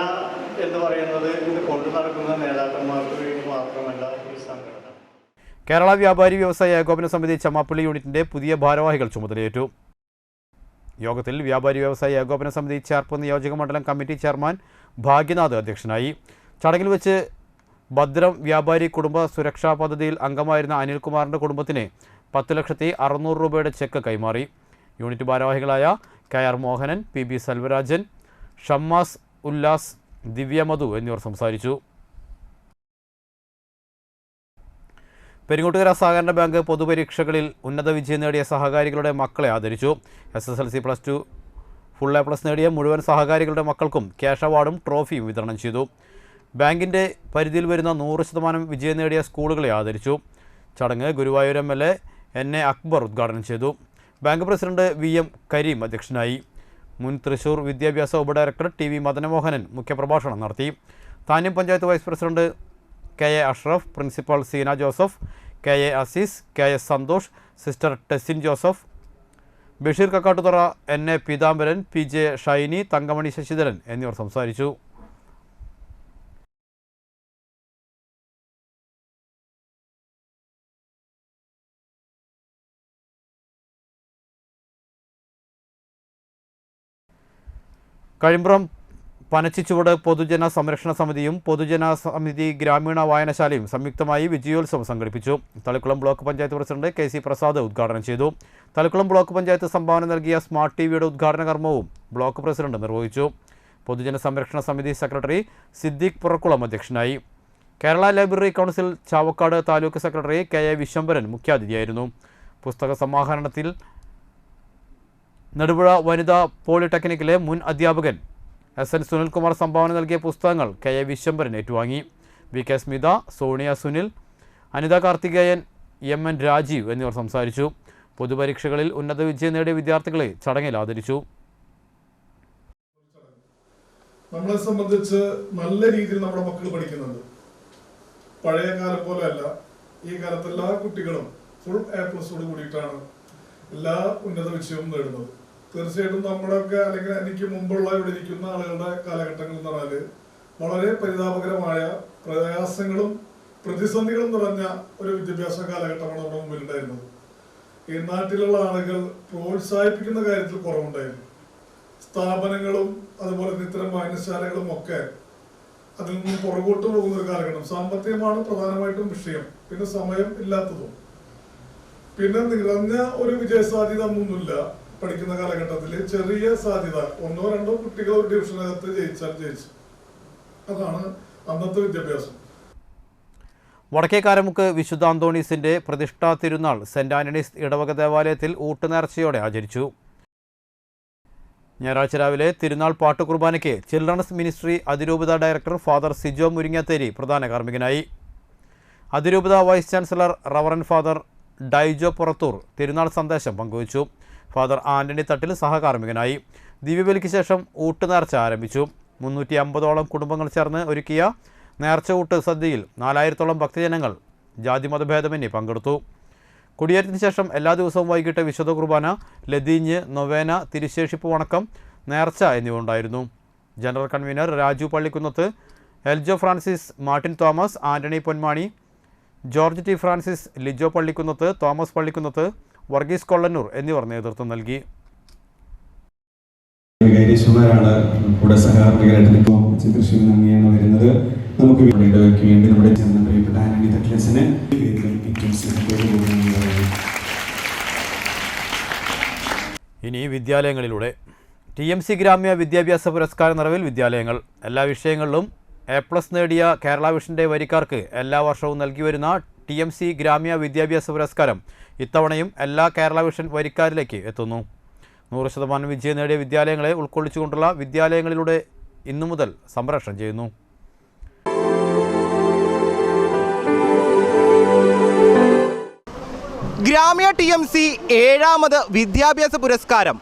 എന്ന് പറയുന്നത് ഇത് കൊണ്ടു നടക്കുന്ന നേതാക്കന്മാർക്ക് വേണ്ടി മാത്രമല്ല ഈ സംഘടന. കേരള വ്യാപാരി വ്യവസായ ഏകോപന സമിതി ചമ്മാപ്പള്ളി യൂണിറ്റിന്റെ പുതിയ ഭാരവാഹികൾ ചുമതലയേറ്റു. യോഗത്തിൽ വ്യാപാരി വ്യവസായ ഏകോപന സമിതി ചേർപ്പ് നിയോജക മണ്ഡലം കമ്മിറ്റി ചെയർമാൻ ഭാഗ്യനാഥ് അധ്യക്ഷനായി. ചടങ്ങിൽ വെച്ച് ഭദ്രം വ്യാപാരി കുടുംബ സുരക്ഷാ പദ്ധതിയിൽ അംഗമായിരുന്ന അനിൽകുമാറിൻ്റെ കുടുംബത്തിന് 10,600,000 രൂപയുടെ ചെക്ക് കൈമാറി. യൂണിറ്റ് ഭാരവാഹികളായ KR മോഹനൻ, PB സെൽവരാജൻ, ഷമ്മാസ് ഉല്ലാസ്, ദിവ്യ മധു എന്നിവർ സംസാരിച്ചു. പെരിങ്ങോട്ടുകര സഹകരണ ബാങ്ക് പൊതുപരീക്ഷകളിൽ ഉന്നത വിജയം നേടിയ സഹകാരികളുടെ മക്കളെ ആദരിച്ചു. SSLC +2 ഫുൾ A+ നേടിയ മുഴുവൻ സഹകാരികളുടെ മക്കൾക്കും ക്യാഷ് അവാർഡും ട്രോഫിയും വിതരണം ചെയ്തു. ബാങ്കിൻ്റെ പരിധിയിൽ വരുന്ന 100% വിജയം നേടിയ സ്കൂളുകളെ ആദരിച്ചു. ചടങ്ങ് ഗുരുവായൂർ MLA NA അക്ബർ ഉദ്ഘാടനം ചെയ്തു. ബാങ്ക് പ്രസിഡന്റ് VM കരീം അധ്യക്ഷനായി. മുൻ തൃശൂർ വിദ്യാഭ്യാസ ഉപഡയറക്ടർ TV മദനമോഹനൻ മുഖ്യപ്രഭാഷണം നടത്തി. Thanyam panchayat vice president KA Ashraf, principal Seena Joseph, KA Azeez, KS Santhosh, sister Tesin Joseph, Basheer Kakkattuthara, NA Peethambaran, PJ Shiny, Thankamani Sasidharan എന്നിവർ സംസാരിച്ചു. കഴിമ്പ്രം പനച്ചിച്ചുവട് പൊതുജന സംരക്ഷണ സമിതിയും പൊതുജന സമിതി ഗ്രാമീണ വായനശാലയും സംയുക്തമായി വിജയോത്സവം സംഘടിപ്പിച്ചു. Thalikulam block panchayat president KC Prasad ഉദ്ഘാടനം ചെയ്തു. തളിക്കുളം ബ്ലോക്ക് പഞ്ചായത്ത് സംഭാവന നൽകിയ സ്മാർട്ട് TVയുടെ ഉദ്ഘാടന കർമ്മവും ബ്ലോക്ക് പ്രസിഡന്റ് നിർവഹിച്ചു. പൊതുജന സംരക്ഷണ സമിതി സെക്രട്ടറി സിദ്ദീഖ് പുറക്കുളം അധ്യക്ഷനായി. Kerala library council Chavakkad taluk secretary KA Vishwambharan മുഖ്യാതിഥിയായിരുന്നു. പുസ്തക സമാഹരണത്തിൽ നെടുപുഴ വനിതാ പോളിടെക്നിക്കിലെ മുൻ അധ്യാപകൻ SN സുനിൽകുമാർ സംഭാവന നൽകിയ പുസ്തകങ്ങൾ KA വിശ്വംഭരൻ ഏറ്റുവാങ്ങി. VK സ്മിത, സോണിയ സുനിൽ, അനിത കാർത്തികേയൻ, MN രാജീവ് എന്നിവർ സംസാരിച്ചു. പൊതുപരീക്ഷകളിൽ ഉന്നത വിജയം നേടിയ വിദ്യാർത്ഥികളെ ചടങ്ങിൽ ആദരിച്ചു. നമ്മളെ സംബന്ധിച്ച് നല്ല രീതിയിൽ നമ്മുടെ മക്കൾ പഠിക്കുന്നുണ്ട്. പഴയ കാലം പോലെയല്ല. ഈ കാലത്ത് എല്ലാ കുട്ടികളും ഫുൾ A+ കൂടിയിട്ടാണ് എല്ലാ ഉന്നത വിജയവും നേടുന്നത്. തീർച്ചയായിട്ടും നമ്മളൊക്കെ അല്ലെങ്കിൽ എനിക്ക് മുമ്പുള്ള ഇവിടെ ഇരിക്കുന്ന ആളുകളുടെ കാലഘട്ടങ്ങൾ എന്ന് പറഞ്ഞാൽ വളരെ പരിതാപകരമായ പ്രയാസങ്ങളും പ്രതിസന്ധികളും നിറഞ്ഞ ഒരു വിദ്യാഭ്യാസ കാലഘട്ടമാണ് നമ്മുടെ മുമ്പിൽ ഉണ്ടായിരുന്നത്. ഈ നാട്ടിലുള്ള ആളുകൾ പ്രോത്സാഹിപ്പിക്കുന്ന കാര്യത്തിൽ കുറവുണ്ടായിരുന്നു. സ്ഥാപനങ്ങളും അതുപോലെ ഇത്തരം വായനശാലകളും ഒക്കെ അതിൽ നിന്ന് പുറകോട്ട് പോകുന്ന ഒരു കാലഘട്ടം. സാമ്പത്തികമാണ് പ്രധാനമായിട്ടും വിഷയം, പിന്നെ സമയം ഇല്ലാത്തതും, പിന്നെ നിറഞ്ഞ ഒരു വിജയസാധ്യത ഒന്നുമില്ല. പഠിക്കുന്ന കാലഘട്ടത്തിൽ ചെറിയ സാധ്യത, 1-2 കുട്ടികൾ ഒരു ഡിവിഷനകത്ത് ജയിച്ചാൽ ജയിച്ചു. അതാണ് അന്നത്തെ വിദ്യാഭ്യാസം. വടക്കേക്കാരമുക്ക് വിശുദ്ധ അന്തോണീസിന്റെ പ്രതിഷ്ഠാ തിരുനാൾ സെന്റ് ആന്റണീസ് ഇടവക ദേവാലയത്തിൽ ഊട്ടുനേർച്ചയോടെ ആചരിച്ചു. ഞായറാഴ്ച രാവിലെ തിരുനാൾ പാട്ടുകുർബാനയ്ക്ക് ചിൽഡ്രൻസ് മിനിസ്ട്രി അതിരൂപത ഡയറക്ടർ ഫാദർ സിജോ മുരിങ്ങത്തേരി പ്രധാന കാർമ്മികനായി. അതിരൂപത vice chancellor reverend father Daijo Purathur തിരുനാൾ സന്ദേശം പങ്കുവച്ചു. ഫാദർ ആന്റണി തട്ടിൽ സഹകാർമ്മികനായി. ദിവ്യബലിക്ക് ശേഷം ഊട്ടുനേർച്ച ആരംഭിച്ചു. 350ഓളം കുടുംബങ്ങൾ ചേർന്ന് ഒരുക്കിയ നേർച്ചകൂട്ട് സദ്യയിൽ 4000-ഓളം ഭക്തജനങ്ങൾ ജാതിമതഭേദമന്യേ പങ്കെടുത്തു. കൊടിയേറ്റത്തിന് ശേഷം എല്ലാ ദിവസവും വൈകിട്ട് വിശുദ്ധ കുർബാന, ലതീഞ്ഞ്, നൊവേന, തിരുശേഷിപ്പ് വണക്കം, നേർച്ച എന്നിവ ഉണ്ടായിരുന്നു. General convener Raju Pallikkunnath, Eljo Francis, Martin Thomas, Antony Ponmani, George T Francis, Lijo Pallikkunnath, Thomas Pallikkunnath, Varghese Kollannur എന്നിവർ നേതൃത്വം നൽകി. കൂടെ സഹകാർമികരായിട്ട് തൃശ്ശൂരിൽ അങ്ങനെയാണ് വരുന്നത്. നമുക്ക് ഇടവയ്ക്ക് വേണ്ടി നമ്മുടെ പ്രിയപ്പെട്ട ആന്റണി തക്ലസിന് ഇനി വിദ്യാലയങ്ങളിലൂടെ TMC ഗ്രാമ്യ വിദ്യാഭ്യാസ പുരസ്കാര നിറവിൽ വിദ്യാലയങ്ങൾ. എല്ലാ വിഷയങ്ങളിലും A+ നേടിയ കേരള വിഷൻ്റെ വരിക്കാർക്ക് എല്ലാ വർഷവും നൽകി വരുന്ന TMC ഗ്രാമ്യ വിദ്യാഭ്യാസ പുരസ്കാരം ഇത്തവണയും എല്ലാ കേരള വിഷൻ വരിക്കാരിലേക്ക് എത്തുന്നു. 100% വിജയം നേടിയ വിദ്യാലയങ്ങളെ ഉൾക്കൊള്ളിച്ചുകൊണ്ടുള്ള വിദ്യാലയങ്ങളിലൂടെ ഇന്നു മുതൽ സംപ്രേഷണം ചെയ്യുന്നു. ഗ്രാമ്യ TMC 7ാമത് വിദ്യാഭ്യാസ പുരസ്കാരം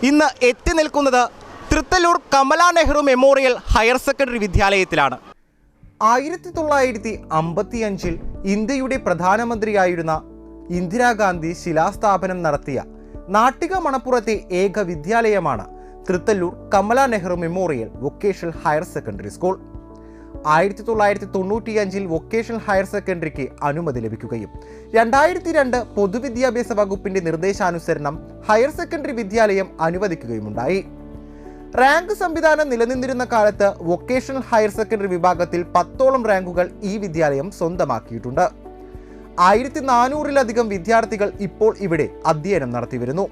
ഇന്ന് എത്തി നിൽക്കുന്നത് Thrithallur Kamala Nehru memorial higher secondary വിദ്യാലയത്തിലാണ്. 1955 ഇന്ത്യയുടെ പ്രധാനമന്ത്രിയായിരുന്ന ഇന്ദിരാഗാന്ധി ശിലാസ്ഥാപനം നടത്തിയ നാട്ടിക മണപ്പുറത്തെ ഏക വിദ്യാലയമാണ് Thrithallur Kamala Nehru memorial vocational higher secondary school. 1995 vocational higher സെക്കൻഡറിക്ക് അനുമതി ലഭിക്കുകയും 2002 പൊതുവിദ്യാഭ്യാസ വകുപ്പിന്റെ നിർദ്ദേശാനുസരണം ഹയർ സെക്കൻഡറി വിദ്യാലയം അനുവദിക്കുകയുമുണ്ടായി. റാങ്ക് സംവിധാനം നിലനിന്നിരുന്ന കാലത്ത് വൊക്കേഷണൽ ഹയർ സെക്കൻഡറി വിഭാഗത്തിൽ 10ഓളം റാങ്കുകൾ ഈ വിദ്യാലയം സ്വന്തമാക്കിയിട്ടുണ്ട്. 1400-ലധികം വിദ്യാർത്ഥികൾ ഇപ്പോൾ ഇവിടെ അധ്യയനം നടത്തിവരുന്നു.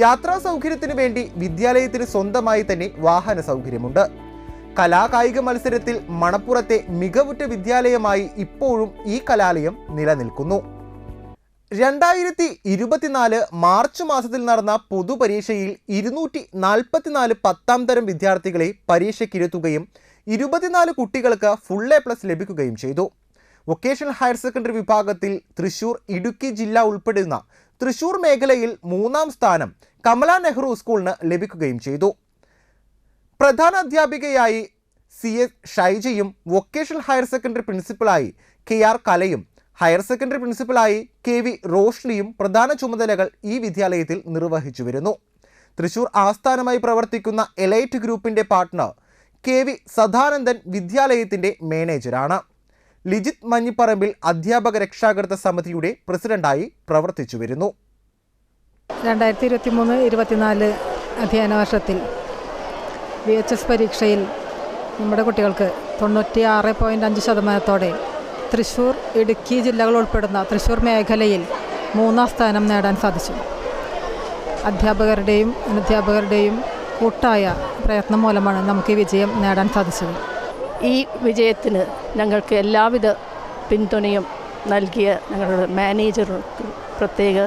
യാത്രാ സൗകര്യത്തിനു വേണ്ടി വിദ്യാലയത്തിന് സ്വന്തമായി തന്നെ വാഹന സൗകര്യമുണ്ട്. കലാകായിക മത്സരത്തിൽ മണപ്പുറത്തെ മികവുറ്റ വിദ്യാലയമായി ഇപ്പോഴും ഈ കലാലയം നിലനിൽക്കുന്നു. 2024 മാർച്ച് മാസത്തിൽ നടന്ന പൊതുപരീക്ഷയിൽ 244 10ാം തരം വിദ്യാർത്ഥികളെ പരീക്ഷയ്ക്കിരുത്തുകയും 24 കുട്ടികൾക്ക് ഫുൾ A+ ലഭിക്കുകയും ചെയ്തു. വൊക്കേഷണൽ ഹയർ സെക്കൻഡറി വിഭാഗത്തിൽ തൃശൂർ, ഇടുക്കി ജില്ല ഉൾപ്പെടുന്ന തൃശൂർ മേഖലയിൽ 3ാം സ്ഥാനം കമല നെഹ്റു സ്കൂളിന് ലഭിക്കുകയും ചെയ്തു. പ്രധാന അധ്യാപികയായി CS ഷൈജയും, വൊക്കേഷണൽ ഹയർ സെക്കൻഡറി പ്രിൻസിപ്പലായി KR കലയും, ഹയർ സെക്കൻഡറി പ്രിൻസിപ്പലായി KV റോഷ്ലിയും പ്രധാന ചുമതലകൾ ഈ വിദ്യാലയത്തിൽ നിർവഹിച്ചു വരുന്നു. തൃശൂർ ആസ്ഥാനമായി പ്രവർത്തിക്കുന്ന എലൈറ്റ് ഗ്രൂപ്പിന്റെ പാർട്ട്ണർ KV സദാനന്ദൻ വിദ്യാലയത്തിന്റെ മാനേജരാണ്. ലിജിത് മഞ്ഞിപ്പറമ്പിൽ അധ്യാപക രക്ഷാകർത്ത സമിതിയുടെ പ്രസിഡന്റായി പ്രവർത്തിച്ചു വരുന്നു. 2023-24 അധ്യയന വർഷത്തിൽ VHS പരീക്ഷയിൽ നമ്മുടെ കുട്ടികൾക്ക് 96.5% തൃശ്ശൂർ, ഇടുക്കി ജില്ലകൾ ഉൾപ്പെടുന്ന തൃശ്ശൂർ മേഖലയിൽ 3ാം സ്ഥാനം നേടാൻ സാധിച്ചു. അധ്യാപകരുടെയും അനധ്യാപകരുടെയും കൂട്ടായ പ്രയത്നം മൂലമാണ് നമുക്ക് ഈ വിജയം നേടാൻ സാധിച്ചത്. ഈ വിജയത്തിന് ഞങ്ങൾക്ക് എല്ലാവിധ പിന്തുണയും നൽകിയ ഞങ്ങളുടെ മാനേജർക്ക് പ്രത്യേക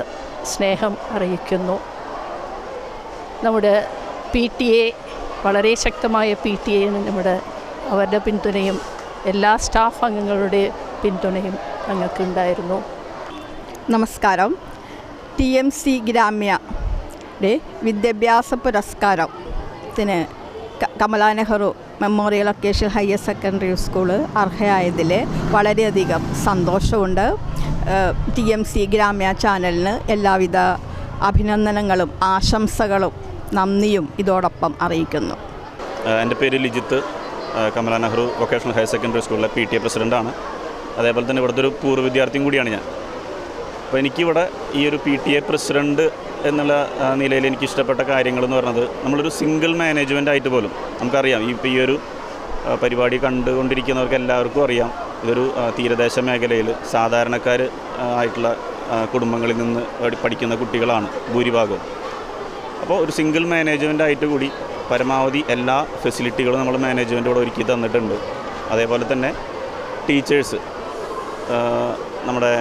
സ്നേഹം അറിയിക്കുന്നു. നമ്മുടെ PTA വളരെ ശക്തമായ PTA അവരുടെ പിന്തുണയും എല്ലാ സ്റ്റാഫ് അംഗങ്ങളുടെ പിന്തുണയും ഞങ്ങൾക്കുണ്ടായിരുന്നു. നമസ്കാരം. TMC ഗ്രാമ്യയുടെ വിദ്യാഭ്യാസ പുരസ്കാരത്തിന് Kamala Nehru memorial vocational higher secondary school അർഹയായതിൽ വളരെയധികം സന്തോഷമുണ്ട്. TMC ഗ്രാമ്യ ചാനലിന് എല്ലാവിധ അഭിനന്ദനങ്ങളും ആശംസകളും നന്ദിയും ഇതോടൊപ്പം അറിയിക്കുന്നു. എൻ്റെ പേര് Lijith, Kamala Nehru vocational higher secondary സ്കൂളിലെ PTA പ്രസിഡൻ്റാണ്. അതേപോലെ തന്നെ ഇവിടുത്തെ ഒരു പൂർവ്വ വിദ്യാർത്ഥിയും കൂടിയാണ് ഞാൻ. അപ്പോൾ എനിക്കിവിടെ ഈ ഒരു PTA പ്രസിഡൻറ്റ് എന്നുള്ള നിലയിൽ എനിക്ക് ഇഷ്ടപ്പെട്ട കാര്യങ്ങളെന്ന് പറഞ്ഞത്, നമ്മളൊരു സിംഗിൾ മാനേജ്മെൻ്റ് ആയിട്ട് പോലും നമുക്കറിയാം, ഇപ്പോൾ ഈ ഒരു പരിപാടി കണ്ടുകൊണ്ടിരിക്കുന്നവർക്ക് എല്ലാവർക്കും അറിയാം, ഇതൊരു തീരദേശ മേഖലയിൽ സാധാരണക്കാർ ആയിട്ടുള്ള കുടുംബങ്ങളിൽ നിന്ന് പഠിക്കുന്ന കുട്ടികളാണ് ഭൂരിഭാഗവും. അപ്പോൾ ഒരു സിംഗിൾ മാനേജ്മെൻ്റ് ആയിട്ട് കൂടി പരമാവധി എല്ലാ ഫെസിലിറ്റികളും നമ്മൾ മാനേജ്മെൻറ്റോട് ഒരുക്കി തന്നിട്ടുണ്ട്. അതേപോലെ തന്നെ ടീച്ചേഴ്സ് നമ്മുടെ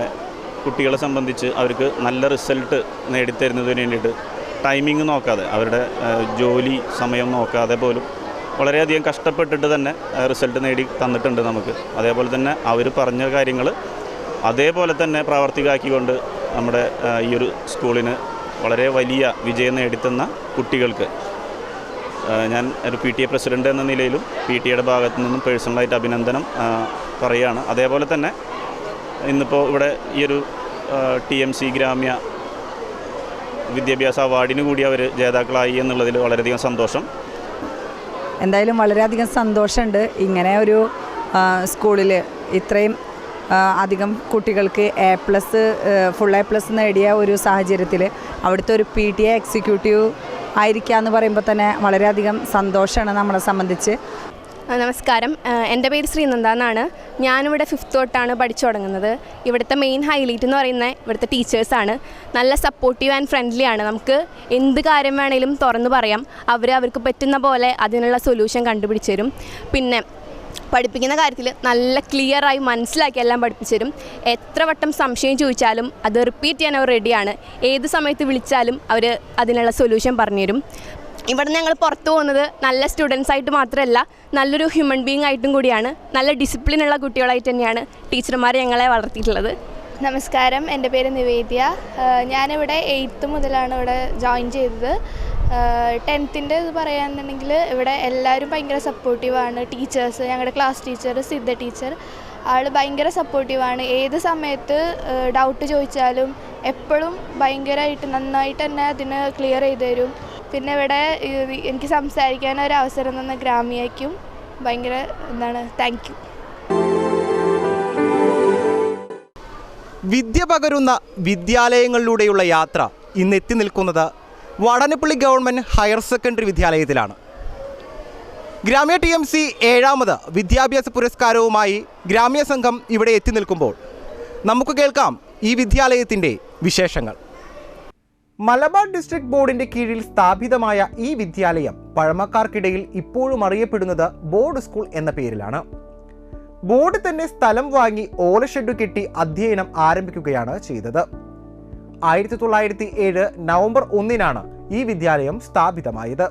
കുട്ടികളെ സംബന്ധിച്ച് അവർക്ക് നല്ല റിസൾട്ട് നേടിത്തരുന്നതിന് വേണ്ടിയിട്ട് ടൈമിംഗ് നോക്കാതെ, അവരുടെ ജോലി സമയം നോക്കാതെ പോലും വളരെയധികം കഷ്ടപ്പെട്ടിട്ട് തന്നെ റിസൾട്ട് നേടി തന്നിട്ടുണ്ട് നമുക്ക്. അതേപോലെ തന്നെ അവർ പറഞ്ഞ കാര്യങ്ങൾ അതേപോലെ തന്നെ പ്രാവർത്തികമാക്കിക്കൊണ്ട് നമ്മുടെ ഈ ഒരു സ്കൂളിന് വളരെ വലിയ വിജയം നേടിത്തന്ന കുട്ടികൾക്ക് ഞാൻ ഒരു PTA പ്രസിഡൻ്റ് എന്ന നിലയിലും PTA ഭാഗത്തു നിന്നും പേഴ്സണലായിട്ട് അഭിനന്ദനം പറയുകയാണ്. അതേപോലെ തന്നെ ഇന്നിപ്പോൾ ഇവിടെ ഈ ഒരു TMC ഗ്രാമ്യ വിദ്യാഭ്യാസ അവാർഡിന് കൂടി അവർ ജേതാക്കളായി എന്നുള്ളതിൽ വളരെയധികം സന്തോഷം. എന്തായാലും വളരെയധികം സന്തോഷമുണ്ട് ഇങ്ങനെ ഒരു സ്കൂളിൽ ഇത്രയും അധികം കുട്ടികൾക്ക് A+, ഫുൾ A+ നേടിയ ഒരു സാഹചര്യത്തിൽ അവിടുത്തെ ഒരു PTA എക്സിക്യൂട്ടീവ് ആയിരിക്കുക എന്ന് പറയുമ്പോൾ തന്നെ വളരെയധികം സന്തോഷമാണ് നമ്മളെ സംബന്ധിച്ച്. നമസ്കാരം, എൻ്റെ പേര് ശ്രീനന്ദ എന്നാണ്. ഞാനിവിടെ 5th തൊട്ടാണ് പഠിച്ചു തുടങ്ങുന്നത്. ഇവിടുത്തെ മെയിൻ ഹൈലൈറ്റ് എന്ന് പറയുന്നത് ഇവിടുത്തെ ടീച്ചേഴ്സാണ്. നല്ല സപ്പോർട്ടീവ് ആൻഡ് ഫ്രണ്ട്ലി ആണ്. നമുക്ക് എന്ത് കാര്യം വേണേലും തുറന്നു പറയാം. അവർക്ക് പറ്റുന്ന പോലെ അതിനുള്ള സൊല്യൂഷൻ കണ്ടുപിടിച്ച് തരും. പിന്നെ പഠിപ്പിക്കുന്ന കാര്യത്തിൽ നല്ല ക്ലിയറായി മനസ്സിലാക്കി എല്ലാം പഠിപ്പിച്ചു തരും. എത്ര വട്ടം സംശയം ചോദിച്ചാലും അത് റിപ്പീറ്റ് ചെയ്യാൻ അവർ റെഡിയാണ്. ഏത് സമയത്ത് വിളിച്ചാലും അവർ അതിനുള്ള സൊല്യൂഷൻ പറഞ്ഞുതരും. ഇവിടെ ഞങ്ങൾ പുറത്തു പോകുന്നത് നല്ല സ്റ്റുഡൻസ് ആയിട്ട് മാത്രമല്ല, നല്ലൊരു ഹ്യൂമൻ ബീങ് ആയിട്ടും കൂടിയാണ്. നല്ല ഡിസിപ്ലിനുള്ള കുട്ടികളായിട്ട് തന്നെയാണ് ടീച്ചർമാർ ഞങ്ങളെ വളർത്തിയിട്ടുള്ളത്. നമസ്കാരം, എൻ്റെ പേര് നിവേദ്യ. ഞാനിവിടെ 8th മുതലാണ് ഇവിടെ ജോയിൻ ചെയ്തത്. 10th ഇത് പറയാന്നുണ്ടെങ്കിൽ ഇവിടെ എല്ലാവരും ഭയങ്കര സപ്പോർട്ടീവാണ്. ടീച്ചേഴ്സ്, ഞങ്ങളുടെ ക്ലാസ് ടീച്ചർ സിദ്ധ ടീച്ചർ, ആൾ ഭയങ്കര സപ്പോർട്ടീവാണ്. ഏത് സമയത്ത് ഡൗട്ട് ചോദിച്ചാലും എപ്പോഴും ഭയങ്കരമായിട്ട് നന്നായിട്ട് തന്നെ അതിന് ക്ലിയർ ചെയ്ത് തരും. പിന്നെ ഇവിടെ എനിക്ക് സംസാരിക്കാൻ ഒരു അവസരം തന്ന ഗ്രാമ്യയ്ക്കും ഭയങ്കര താങ്ക് യു. വിദ്യ പകരുന്ന വിദ്യാലയങ്ങളിലൂടെയുള്ള യാത്ര ഇന്ന് എത്തി നിൽക്കുന്നത് വടനപ്പള്ളി ഗവൺമെൻറ് ഹയർ സെക്കൻഡറി വിദ്യാലയത്തിലാണ്. ഗ്രാമ്യ TMC 7ാമത് വിദ്യാഭ്യാസ പുരസ്കാരവുമായി ഗ്രാമ്യ സംഘം ഇവിടെ എത്തി നിൽക്കുമ്പോൾ നമുക്ക് കേൾക്കാം ഈ വിദ്യാലയത്തിൻ്റെ വിശേഷങ്ങൾ. മലബാർ ഡിസ്ട്രിക്ട് ബോർഡിൻ്റെ കീഴിൽ സ്ഥാപിതമായ ഈ വിദ്യാലയം പഴമക്കാർക്കിടയിൽ ഇപ്പോഴും അറിയപ്പെടുന്നത് ബോർഡ് സ്കൂൾ എന്ന പേരിലാണ്. ബോർഡ് തന്നെ സ്ഥലം വാങ്ങി ഓലഷെഡ് കെട്ടി അധ്യയനം ആരംഭിക്കുകയാണ് ചെയ്തത്. 1907 നവംബർ 1 ഈ വിദ്യാലയം സ്ഥാപിതമായത്.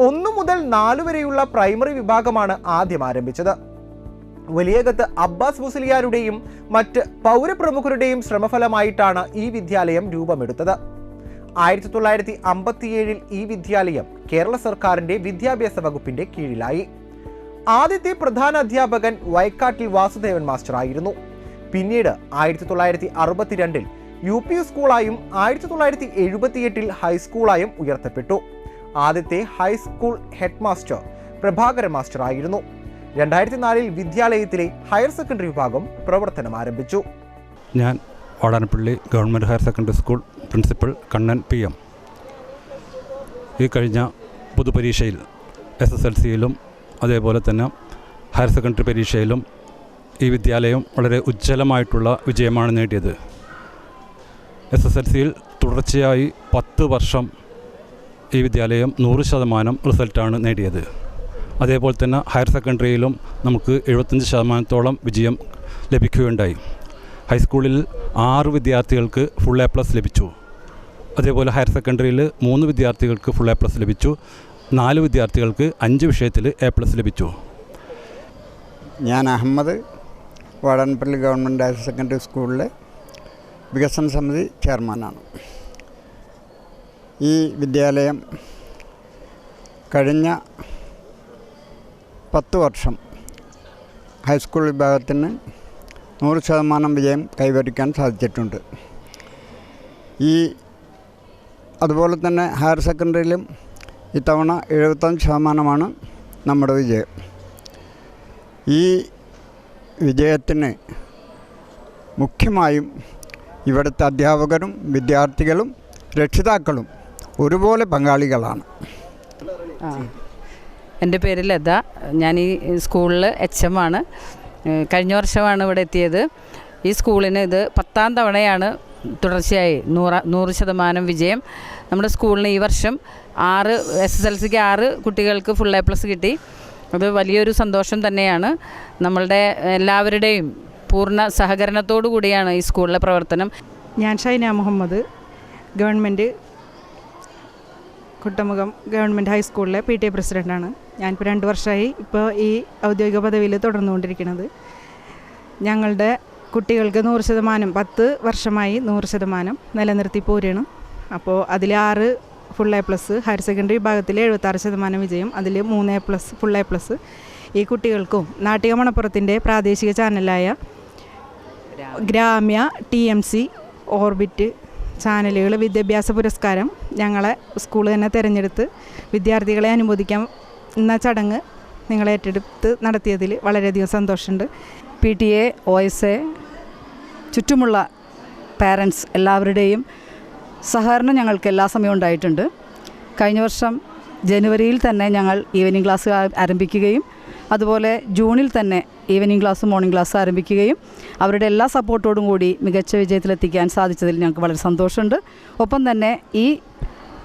1 മുതൽ 4 വരെയുള്ള പ്രൈമറി വിഭാഗമാണ് ആദ്യം ആരംഭിച്ചത്. വലിയകത്ത് അബ്ബാസ് മുസ്ലിയാരുടെയും മറ്റ് പൗരപ്രമുഖരുടെയും ശ്രമഫലമായിട്ടാണ് ഈ വിദ്യാലയം രൂപമെടുത്തത്. 1957 ഈ വിദ്യാലയം കേരള സർക്കാരിൻ്റെ വിദ്യാഭ്യാസ വകുപ്പിൻ്റെ കീഴിലായി. ആദ്യത്തെ പ്രധാന അധ്യാപകൻ വൈക്കാട്ടിൽ വാസുദേവൻ മാസ്റ്ററായിരുന്നു. പിന്നീട് 1962 UP സ്കൂളായും 1978 ഹൈസ്കൂളായും ഉയർത്തപ്പെട്ടു. ആദ്യത്തെ ഹൈസ്കൂൾ ഹെഡ് മാസ്റ്റർ പ്രഭാകരൻ മാസ്റ്ററായിരുന്നു. 2004 വിദ്യാലയത്തിലെ ഹയർ സെക്കൻഡറി വിഭാഗം പ്രവർത്തനം ആരംഭിച്ചു. ഞാൻ Vadanappally government higher secondary school principal Kannan PM. ഈ കഴിഞ്ഞ പൊതുപരീക്ഷയിൽ SSLCയിലും അതേപോലെ തന്നെ ഹയർ സെക്കൻഡറി പരീക്ഷയിലും ഈ വിദ്യാലയം വളരെ ഉജ്ജ്വലമായിട്ടുള്ള വിജയമാണ് നേടിയത്. SSLCയിൽ തുടർച്ചയായി 10 വർഷം ഈ വിദ്യാലയം 100% റിസൾട്ടാണ് നേടിയത്. അതേപോലെ തന്നെ ഹയർ സെക്കൻഡറിയിലും നമുക്ക് 75% വിജയം ലഭിക്കുകയുണ്ടായി. ഹൈസ്കൂളിൽ 6 വിദ്യാർത്ഥികൾക്ക് ഫുൾ A+ ലഭിച്ചു. അതേപോലെ ഹയർ സെക്കൻഡറിയിൽ 3 വിദ്യാർത്ഥികൾക്ക് ഫുൾ A+ ലഭിച്ചു. 4 വിദ്യാർത്ഥികൾക്ക് 5 വിഷയത്തിൽ A+ ലഭിച്ചു. ഞാൻ Ahammed, Vadanappally government higher secondary സ്കൂളിലെ വികസന സമിതി ചെയർമാനാണ്. ഈ വിദ്യാലയം കഴിഞ്ഞ 10 വർഷം ഹൈസ്കൂൾ വിഭാഗത്തിന് 100% വിജയം കൈവരിക്കാൻ സാധിച്ചിട്ടുണ്ട്. അതുപോലെ തന്നെ ഹയർ സെക്കൻഡറിയിലും ഇത്തവണ 75% നമ്മുടെ വിജയം. ഈ വിജയത്തിന് മുഖ്യമായും ഇവിടുത്തെ അധ്യാപകരും വിദ്യാർത്ഥികളും രക്ഷിതാക്കളും ഒരുപോലെ പങ്കാളികളാണ്. എൻ്റെ പേര് ലത. ഞാൻ ഈ സ്കൂളിൽ HM ആണ്. കഴിഞ്ഞ വർഷമാണ് ഇവിടെ എത്തിയത്. ഈ സ്കൂളിന് ഇത് 10ാം തവണയാണ് തുടർച്ചയായി 100% വിജയം. നമ്മുടെ സ്കൂളിന് ഈ വർഷം 6 SSLCക്ക് 6 കുട്ടികൾക്ക് ഫുൾ A+ കിട്ടി. അത് വലിയൊരു സന്തോഷം തന്നെയാണ്. നമ്മളുടെ എല്ലാവരുടെയും പൂർണ്ണ സഹകരണത്തോടു കൂടിയാണ് ഈ സ്കൂളിലെ പ്രവർത്തനം. ഞാൻ ഷൈന മുഹമ്മദ്, ഗവൺമെൻറ് കുട്ടമുഖം ഗവൺമെൻറ് ഹൈസ്കൂളിലെ PTA പ്രസിഡൻ്റാണ്. ഞാനിപ്പോൾ 2 വർഷമായി ഇപ്പോൾ ഈ ഔദ്യോഗിക പദവിയിൽ തുടർന്നുകൊണ്ടിരിക്കുന്നത്. ഞങ്ങളുടെ കുട്ടികൾക്ക് 100%, 10 വർഷമായി 100% നിലനിർത്തി പോരുകയാണ്. അപ്പോൾ അതിൽ 6 full A plus, higher secondary വിഭാഗത്തിൽ 76% വിജയം, അതിൽ 3 A+, ഫുൾ A+. ഈ കുട്ടികൾക്കും നാട്ടിക മണപ്പുറത്തിൻ്റെ പ്രാദേശിക ചാനലായ ഗ്രാമ്യ, TMC, ഓർബിറ്റ് ചാനലുകൾ വിദ്യാഭ്യാസ പുരസ്കാരം ഞങ്ങളെ സ്കൂൾ തന്നെ തിരഞ്ഞെടുത്ത് വിദ്യാർത്ഥികളെ അനുമോദിക്കാൻ എന്ന ചടങ്ങ് നിങ്ങൾ ഏറ്റെടുത്ത് നടത്തിയതിൽ വളരെയധികം സന്തോഷമുണ്ട്. PTA, OSA, ചുറ്റുമുള്ള പാരൻസ് എല്ലാവരുടെയും സഹകരണം ഞങ്ങൾക്ക് എല്ലാ സമയവും ഉണ്ടായിട്ടുണ്ട്. കഴിഞ്ഞ വർഷം ജനുവരിയിൽ തന്നെ ഞങ്ങൾ ഈവനിംഗ് ക്ലാസ് ആരംഭിക്കുകയും അതുപോലെ ജൂണിൽ തന്നെ ഈവനിംഗ് ക്ലാസ്, മോർണിംഗ് ക്ലാസ് ആരംഭിക്കുകയും അവരുടെ എല്ലാ സപ്പോർട്ടോടും കൂടി മികച്ച വിജയത്തിലെത്തിക്കാൻ സാധിച്ചതിൽ ഞങ്ങൾക്ക് വളരെ സന്തോഷമുണ്ട്. ഒപ്പം തന്നെ ഈ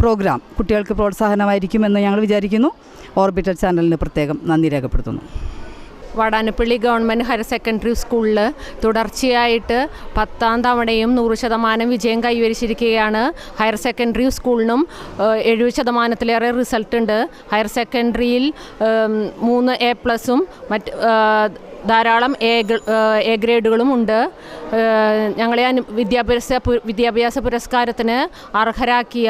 പ്രോഗ്രാം കുട്ടികൾക്ക് പ്രോത്സാഹനമായിരിക്കുമെന്ന് ഞങ്ങൾ വിചാരിക്കുന്നു. ഓർബിറ്റൽ ചാനലിന് പ്രത്യേകം നന്ദി രേഖപ്പെടുത്തുന്നു. വാടാനപ്പള്ളി ഗവൺമെൻറ് ഹയർ സെക്കൻഡറി സ്കൂളിൽ തുടർച്ചയായിട്ട് 10ാം തവണയും 100% വിജയം കൈവരിച്ചിരിക്കുകയാണ്. ഹയർ സെക്കൻഡറി സ്കൂളിനും 70%-ലേറെ റിസൾട്ട് ഉണ്ട്. ഹയർ സെക്കൻഡറിയിൽ 3 A+, മറ്റ് ധാരാളം എ ഗ്രേഡുകളും ഉണ്ട്. ഞങ്ങളെ വിദ്യാഭ്യാസ പുരസ്കാരത്തിന് അർഹരാക്കിയ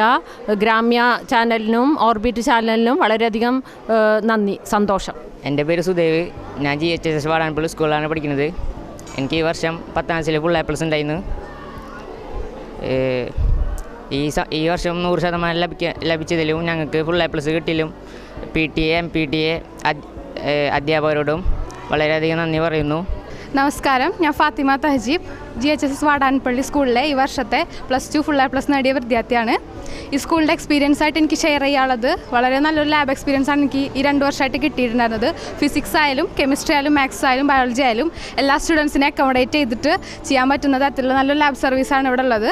ഗ്രാമ്യ ചാനലിനും ഓർബിറ്റ് ചാനലിനും വളരെയധികം നന്ദി, സന്തോഷം. എൻ്റെ പേര് സുദേവ്. ഞാൻ GHSS വാടാനപ്പള്ളി സ്കൂളിലാണ് പഠിക്കുന്നത്. എനിക്ക് ഈ വർഷം 10ാം ക്ലാസ്സിൽ ഫുൾ A+ ഉണ്ടായിരുന്നു. ഈ വർഷം 100% ലഭിച്ചതിലും ഞങ്ങൾക്ക് ഫുൾ A+ കിട്ടിയിലും PTA, MPTA അധ്യാപകരോടും വളരെയധികം നന്ദി പറയുന്നു. നമസ്കാരം, ഞാൻ ഫാത്തിമ തഹജീബ്. GHSS വാടാനപ്പള്ളി സ്കൂളിലെ ഈ വർഷത്തെ +2 ഫുൾ A+ നേടിയ വിദ്യാർത്ഥിയാണ്. ഈ സ്കൂളിൻ്റെ എക്സ്പീരിയൻസ് ആയിട്ട് എനിക്ക് ഷെയർ ചെയ്യാനുള്ളത് വളരെ നല്ലൊരു ലാബ് എക്സ്പീരിയൻസ് ആണ് എനിക്ക് ഈ 2 വർഷമായിട്ട് കിട്ടിയിട്ടുണ്ടായിരുന്നത്. ഫിസിക്സ് ആയാലും കെമിസ്ട്രി ആയാലും മാത്സ് ആയാലും ബയോളജി ആയാലും എല്ലാ സ്റ്റുഡൻസിനെ അക്കോമഡേറ്റ് ചെയ്തിട്ട് ചെയ്യാൻ പറ്റുന്ന തരത്തിലുള്ള നല്ലൊരു ലാബ് സർവീസാണ് ഇവിടെ ഉള്ളത്.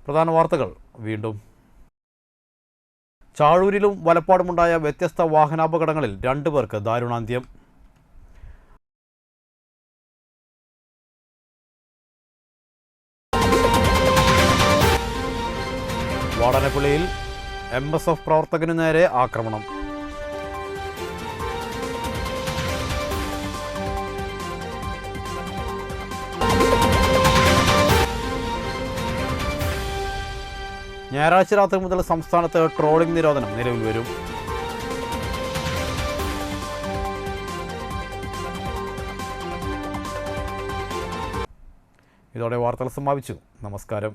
പ്രധാന വാർത്തകൾ വീണ്ടും. ചാഴൂരിലും വലപ്പാടുമുണ്ടായ വ്യത്യസ്ത വാഹനാപകടങ്ങളിൽ 2 പേർക്ക് ദാരുണാന്ത്യം. വാടാനപ്പള്ളിയിൽ MSF പ്രവർത്തകനു നേരെ ആക്രമണം. ഞായറാഴ്ച രാത്രി മുതൽ സംസ്ഥാനത്ത് ട്രോളിംഗ് നിരോധനം നിലവിൽ വരും. ഇതോടെ വാർത്തകൾ സമാപിച്ചു. നമസ്കാരം.